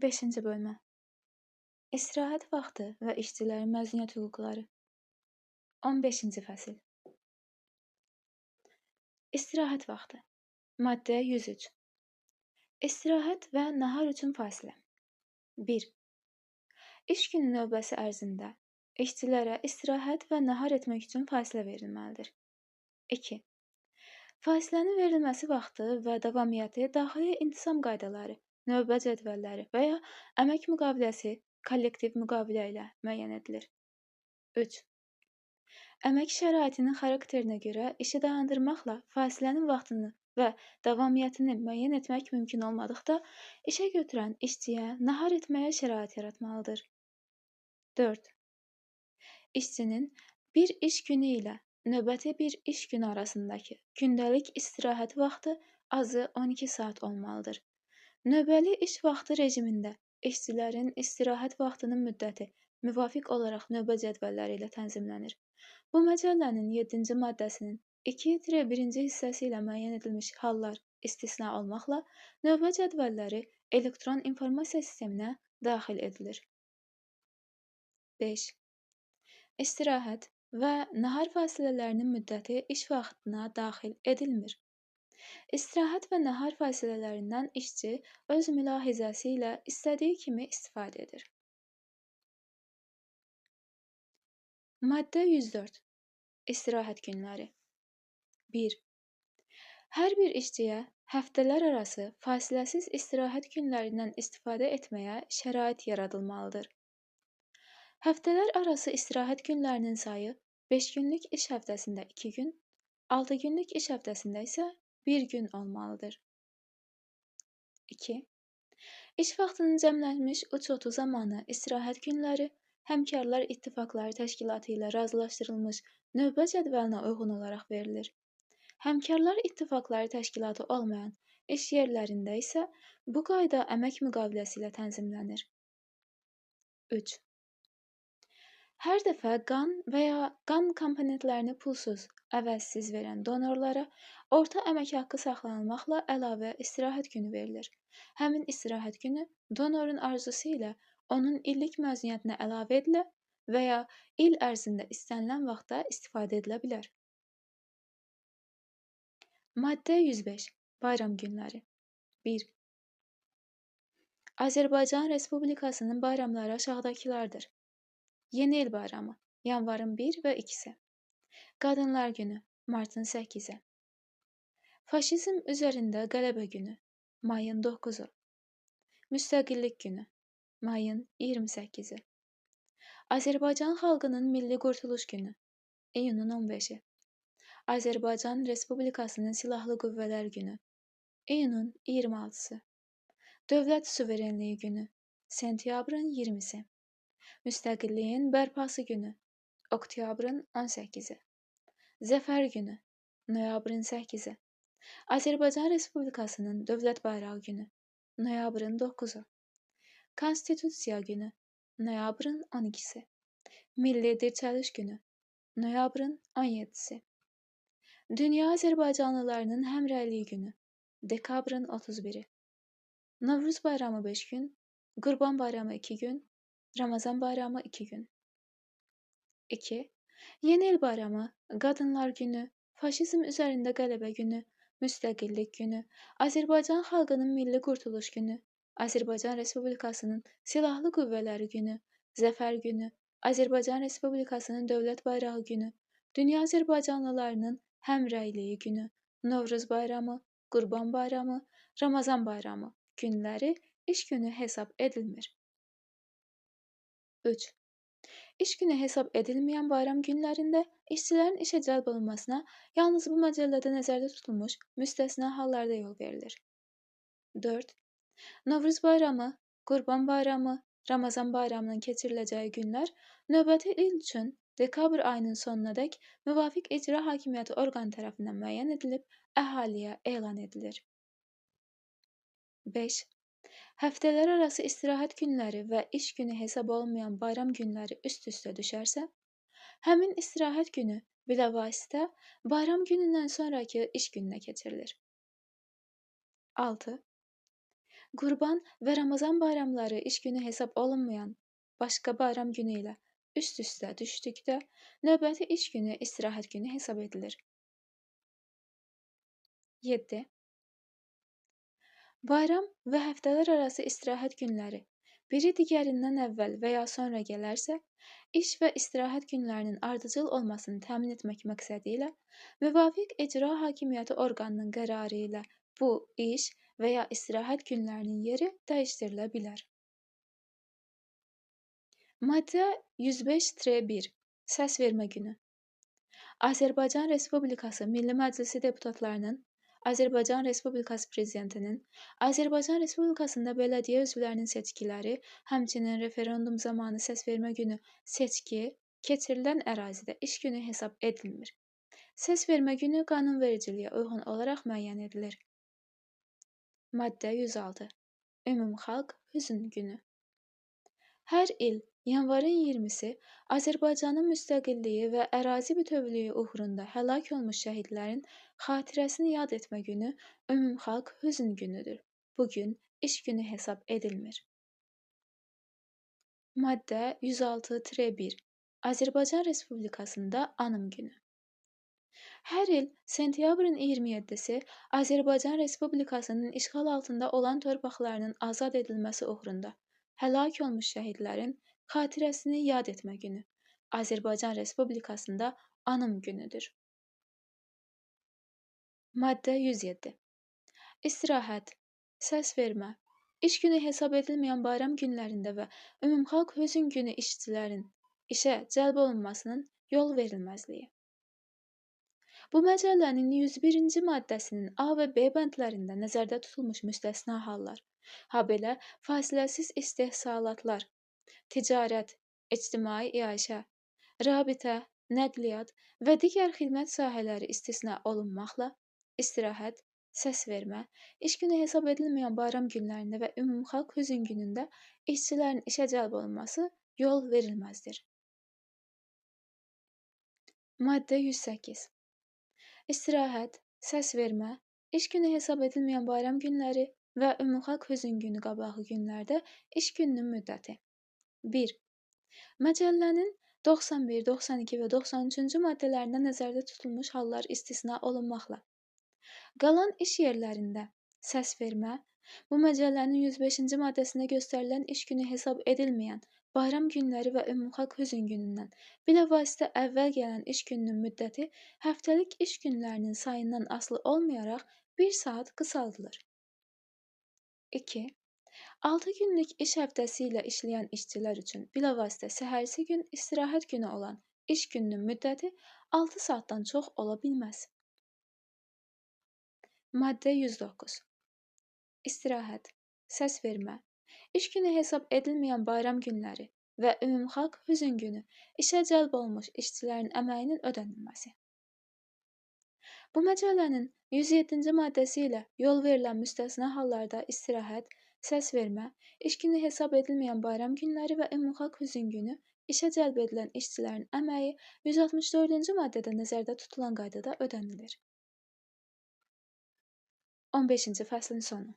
5-ci bölmə. İstirahət vaxtı və işçilərin məzuniyyət hüquqları. 15-ci fəsil. İstirahət vaxtı. Maddə 103. İstirahət və nahar üçün fasilə. 1. İş günü növbəsi ərzində işçilərə istirahət və nahar etmək üçün fasilə verilməlidir. 2. Fasilənin verilməsi vaxtı və davamiyyəti daxili intisam qaydaları, növbə cədvəlləri və ya əmək müqaviləsi, kollektiv müqavilə ilə müəyyən edilir. 3. Əmək şəraitinin xarakterinə görə işi dayandırmaqla fasilənin vaxtını və davamiyyətini müəyyən etmək mümkün olmadıqda, işə götürən işçiyə nahar etməyə şərait yaratmalıdır. 4. İşçinin bir iş günü ilə növbəti bir iş günü arasındakı gündəlik istirahət vaxtı azı 12 saat olmalıdır. Növbəli iş vaxtı rejimində işçilərin istirahət vaxtının müddəti müvafiq olaraq növbə cədvəlləri ilə tənzimlənir. Bu məcəllənin 7-ci maddəsinin 2-1-ci hissəsi ilə müəyyən edilmiş hallar istisna olmaqla növbə cədvəlləri elektron informasiya sisteminə daxil edilir. 5. İstirahət və nahar fasilələrinin müddəti iş vaxtına daxil edilmir. İstirahət və nahar fasilələrindən işçi öz mülahizəsi ilə istədiyi kimi istifadə edir. Maddə 104. İstirahət günləri. 1. Hər bir işçiyə həftələr arası fasiləsiz istirahət günlərindən istifadə etməyə şərait yaradılmalıdır. Həftələr arası istirahət günlərinin sayı 5 günlük iş həftəsində 2 gün, 6 günlük iş həftəsində isə 1 gün olmalıdır. 2. İş vaxtının cəmlənmiş uçotu zamanı istirahət günləri Həmkarlar İttifaqları Təşkilatı ilə razılaşdırılmış növbə cədvəlinə uyğun olaraq verilir. Həmkarlar İttifaqları Təşkilatı olmayan iş yerlərində isə bu qayda əmək müqaviləsi ilə tənzimlənir. 3. Hər dəfə qan və ya qan komponentlərini pulsuz, əvəzsiz verən donorlara orta əmək haqqı saxlanılmaqla əlavə istirahət günü verilir. Həmin istirahət günü donorun arzusu ilə onun illik məzuniyyətinə əlavə edilə və ya il ərzində istənilən vaxtda istifadə edilə bilər. Maddə 105. Bayram günləri. 1. Azərbaycan Respublikasının bayramları aşağıdakılardır. Yeni il bayramı, yanvarın 1 və 2-si. Qadınlar günü, martın 8-i. Faşizm üzərində qələbə günü, mayın 9-u. Müstəqillik günü, mayın 28-i. Azərbaycan xalqının Milli Qurtuluş günü, iyunun 15-i. Azərbaycan Respublikasının Silahlı Qüvvələr günü, iyunun 26-sı. Dövlət Suverenliyi günü, sentyabrın 20-si. Müstəqilliyin bərpası günü, oktyabrın 18-i. Zəfər günü, noyabrın 8-i. Azərbaycan Respublikasının Dövlət Bayrağı günü, noyabrın 9-u. Konstitusiya günü, noyabrın 12-si. Milli Dirçəliş günü, noyabrın 17-si. Dünya Azərbaycanlılarının Həmrəyliyi günü, dekabrın 31-i. Novruz bayramı 5 gün, Qurban bayramı 2 gün, Ramazan bayramı 2 gün. 2. Yeni il bayramı, Qadınlar günü, Faşizm üzərində qələbə günü, Müstəqillik günü, Azərbaycan xalqının Milli Qurtuluş günü, Azərbaycan Respublikasının Silahlı Qüvvələri günü, Zəfər günü, Azərbaycan Respublikasının Dövlət Bayrağı günü, Dünya Azərbaycanlılarının Həmrəyliyi günü, Novruz bayramı, Qurban bayramı, Ramazan bayramı günləri iş günü hesab edilmir. 3. İş günü hesab edilməyən bayram günlərində işçilərin işə cəlb olunmasına yalnız bu məcəllədə nəzərdə tutulmuş müstəsna hallarda yol verilir. 4. Novruz bayramı, Qurban bayramı, Ramazan bayramının keçiriləcəyi günlər növbəti il üçün dekabr ayının sonunadək müvafiq icra hakimiyyəti orqanı tərəfindən müəyyən edilib əhaliyə elan edilir. 5. Həftələr arası istirahət günləri və iş günü hesab olunmayan bayram günləri üst-üstə düşərsə, həmin istirahət günü bilavasitə bayram günündən sonraki iş gününə keçirilir. 6. Qurban və Ramazan bayramları iş günü hesab olunmayan başqa bayram günü ilə üst-üstə düşdükdə növbəti iş günü istirahət günü hesab edilir. 7. Bayram və həftələrarası istirahət günləri biri digərindən əvvəl və ya sonra gələrsə, iş və istirahət günlərinin ardıcıl olmasını təmin etmək məqsədi ilə müvafiq icra hakimiyyəti orqanının qərarı ilə bu iş və ya istirahət günlərinin yeri dəyişdirilə bilər. Maddə 105-1 Səsvermə günü Azərbaycan Respublikası Milli Məclisi deputatlarının, Azərbaycan Respublikası Prezidentinin, Azərbaycan Respublikasında bələdiyyə üzvlərinin seçkiləri, həmçinin referendum zamanı səsvermə günü seçki keçirilən ərazidə iş günü hesab edilmir. Səsvermə günü qanunvericiliyə uyğun olaraq müəyyən edilir. Maddə 106 Ümumxalq Hüzn günü Hər il yanvarın 20-si Azərbaycanın müstəqilliyi və ərazi bütövlüyü uğrunda həlak olmuş şəhidlərin xatirəsini yad etmə günü Ümumxalq Hüzn günüdür. Bu gün iş günü hesab edilmir. Maddə 106-1 Azərbaycan Respublikasında Anım günü Hər il sentyabrın 27-si Azərbaycan Respublikasının işğal altında olan torpaqlarının azad edilməsi uğrunda həlak olmuş şəhidlərin xatirəsini yad etmə günü Azərbaycan Respublikasında Anım günüdür. Maddə 107 İstirahət, səsvermə, iş günü hesab edilməyən bayram günlərində və Ümumxalq Hüzn günü işçilərin işə cəlb olunmasının yol verilməzliyi. Bu məcəllənin 101-ci maddəsinin A və B bəndlərində nəzərdə tutulmuş müstəsna hallar, habelə fasiləsiz istehsalatlar, ticarət, ictimai iaşə, rabitə, nəqliyyat və digər xidmət sahələri istisna olunmaqla, istirahət, səsvermə, iş günü hesab edilməyən bayram günlərində və Ümumxalq Hüzn günündə işçilərin işə cəlb olunması yol verilməzdir. Maddə 108 İstirahət, səsvermə, iş günü hesab edilməyən bayram günləri və Ümumxalq Hüzn günü qabağı günlərdə iş gününün müddəti. 1. Məcəllənin 91, 92 və 93-cü maddələrində nəzərdə tutulmuş hallar istisna olunmaqla. Qalan iş yerlərində səsvermə, bu məcəllənin 105-ci maddəsində göstərilən iş günü hesab edilməyən bayram günləri və Ümumxalq Hüzn günündən bilavasitə əvvəl gələn iş gününün müddəti həftəlik iş günlərinin sayından asılı olmayaraq 1 saat qısaldılır. 2. 6 günlük iş həftəsi ilə işləyən işçilər üçün bilavasitə səhərsi gün istirahət günü olan iş gününün müddəti 6 saatdan çox ola bilməz. Maddə 109 İstirahət, səsvermə, iş günü hesab edilməyən bayram günləri və Ümumxalq Hüzn günü işə cəlb olmuş işçilərin əməyinin ödənilməsi. Bu məcəllənin 107-ci maddəsi ilə yol verilən müstəsna hallarda istirahət, səsvermə, iş günü hesab edilməyən bayram günləri və Ümumxalq Hüzn günü işə cəlb edilən işçilərin əməyi 164-cü maddədə nəzərdə tutulan qaydada ödənilir. 15-ci fəslin sonu.